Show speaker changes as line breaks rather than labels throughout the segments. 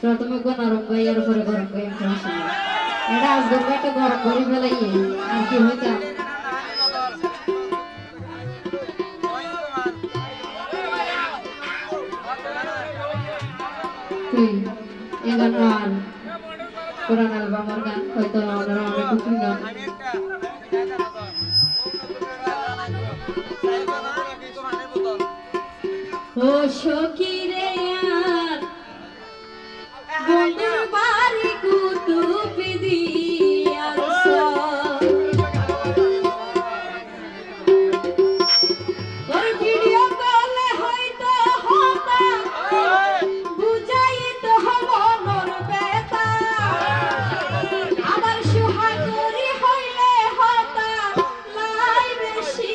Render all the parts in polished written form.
প্রথমে নরম গাই আর পরে গরম গাই সমস্যা নেই এটা আজকের গাইটা গরম করে ফেলাই আর কি হইতাম তুই এই গান আর পুরান অ্যালবামের গান হয়তো আপনারা অনেক শুনলেন ও সখী রে আর বন্ধুর বাড়ি কুতুব দিয়াছ ওর ভিডিও কলে হয়তো হতা বুঝাই তো মনর ব্যথা আবার সুহাগরি হইলে হতা লাই বেশি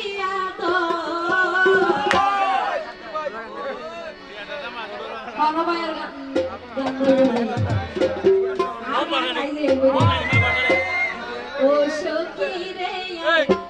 ও সখী রে